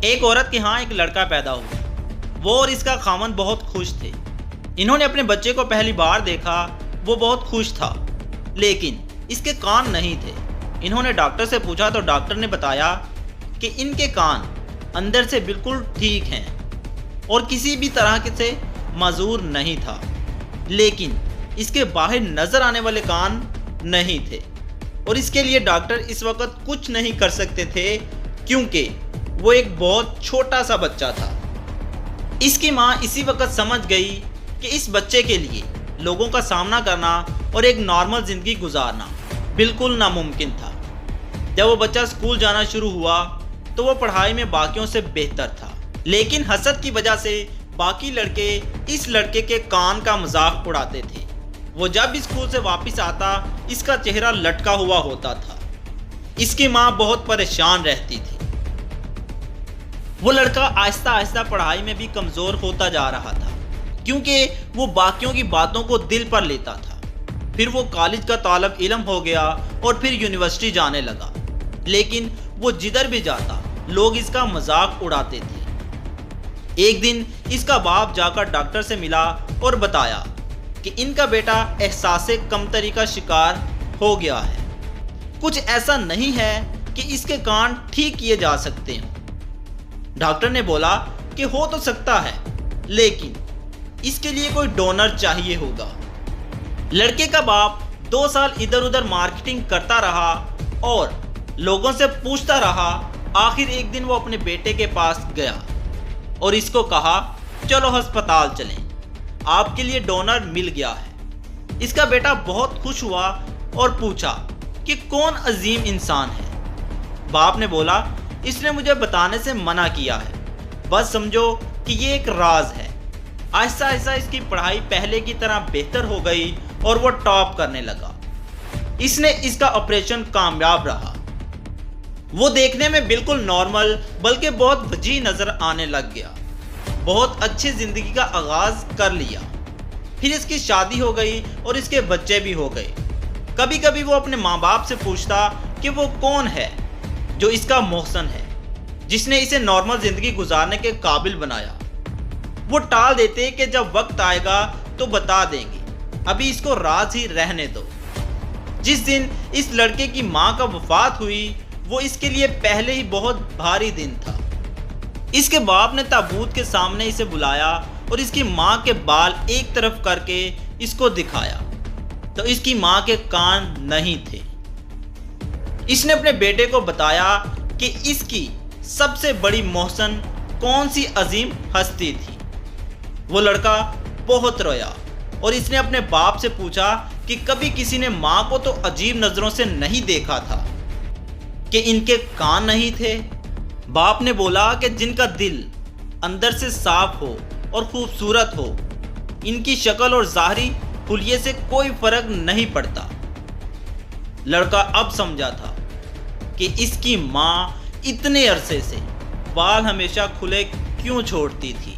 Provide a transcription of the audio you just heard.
ایک عورت کے ہاں ایک لڑکا پیدا ہوا۔ وہ اور اس کا خاوند بہت خوش تھے۔ انہوں نے اپنے بچے کو پہلی بار دیکھا، وہ بہت خوش تھا، لیکن اس کے کان نہیں تھے۔ انہوں نے ڈاکٹر سے پوچھا تو ڈاکٹر نے بتایا کہ ان کے کان اندر سے بالکل ٹھیک ہیں اور کسی بھی طرح سے معذور نہیں تھا، لیکن اس کے باہر نظر آنے والے کان نہیں تھے، اور اس کے لیے ڈاکٹر اس وقت کچھ نہیں کر سکتے تھے کیونکہ وہ ایک بہت چھوٹا سا بچہ تھا۔ اس کی ماں اسی وقت سمجھ گئی کہ اس بچے کے لیے لوگوں کا سامنا کرنا اور ایک نارمل زندگی گزارنا بالکل ناممکن تھا۔ جب وہ بچہ اسکول جانا شروع ہوا تو وہ پڑھائی میں باقیوں سے بہتر تھا، لیکن حسد کی وجہ سے باقی لڑکے اس لڑکے کے کان کا مذاق اڑاتے تھے۔ وہ جب اسکول سے واپس آتا اس کا چہرہ لٹکا ہوا ہوتا تھا۔ اس کی ماں بہت پریشان رہتی تھی۔ وہ لڑکا آہستہ آہستہ پڑھائی میں بھی کمزور ہوتا جا رہا تھا کیونکہ وہ باقیوں کی باتوں کو دل پر لیتا تھا۔ پھر وہ کالج کا طالب علم ہو گیا اور پھر یونیورسٹی جانے لگا، لیکن وہ جدھر بھی جاتا لوگ اس کا مذاق اڑاتے تھے۔ ایک دن اس کا باپ جا کر ڈاکٹر سے ملا اور بتایا کہ ان کا بیٹا احساس کمتری کا شکار ہو گیا ہے۔ کچھ ایسا نہیں ہے کہ اس کے کان ٹھیک کیے جا سکتے ہوں۔ ڈاکٹر نے بولا کہ ہو تو سکتا ہے، لیکن اس کے لیے کوئی ڈونر چاہیے ہوگا۔ لڑکے کا باپ 2 سال ادھر ادھر مارکیٹنگ کرتا رہا اور لوگوں سے پوچھتا رہا۔ آخر ایک دن وہ اپنے بیٹے کے پاس گیا اور اس کو کہا چلو ہسپتال چلیں، آپ کے لیے ڈونر مل گیا ہے۔ اس کا بیٹا بہت خوش ہوا اور پوچھا کہ کون عظیم انسان ہے۔ باپ نے بولا اس نے مجھے بتانے سے منع کیا ہے، بس سمجھو کہ یہ ایک راز ہے۔ آہستہ آہستہ اس کی پڑھائی پہلے کی طرح بہتر ہو گئی اور وہ ٹاپ کرنے لگا۔ اس نے اس کا آپریشن کامیاب رہا۔ وہ دیکھنے میں بالکل نارمل بلکہ بہت وجیح نظر آنے لگ گیا۔ بہت اچھی زندگی کا آغاز کر لیا۔ پھر اس کی شادی ہو گئی اور اس کے بچے بھی ہو گئے۔ کبھی کبھی وہ اپنے ماں باپ سے پوچھتا کہ وہ کون ہے جو اس کا محسن ہے، جس نے اسے نارمل زندگی گزارنے کے قابل بنایا۔ وہ ٹال دیتے کہ جب وقت آئے گا تو بتا دیں گے، ابھی اس کو راز ہی رہنے دو۔ جس دن اس لڑکے کی ماں کا وفات ہوئی وہ اس کے لیے پہلے ہی بہت بھاری دن تھا۔ اس کے باپ نے تابوت کے سامنے اسے بلایا اور اس کی ماں کے بال ایک طرف کر کے اس کو دکھایا تو اس کی ماں کے کان نہیں تھے۔ اس نے اپنے بیٹے کو بتایا کہ اس کی سب سے بڑی محسن کون سی عظیم ہستی تھی۔ وہ لڑکا بہت رویا اور اس نے اپنے باپ سے پوچھا کہ کبھی کسی نے ماں کو تو عجیب نظروں سے نہیں دیکھا تھا کہ ان کے کان نہیں تھے۔ باپ نے بولا کہ جن کا دل اندر سے صاف ہو اور خوبصورت ہو، ان کی شکل اور ظاہری حلیے سے کوئی فرق نہیں پڑتا۔ لڑکا اب سمجھا تھا کہ اس کی ماں اتنے عرصے سے بال ہمیشہ کھلے کیوں چھوڑتی تھی۔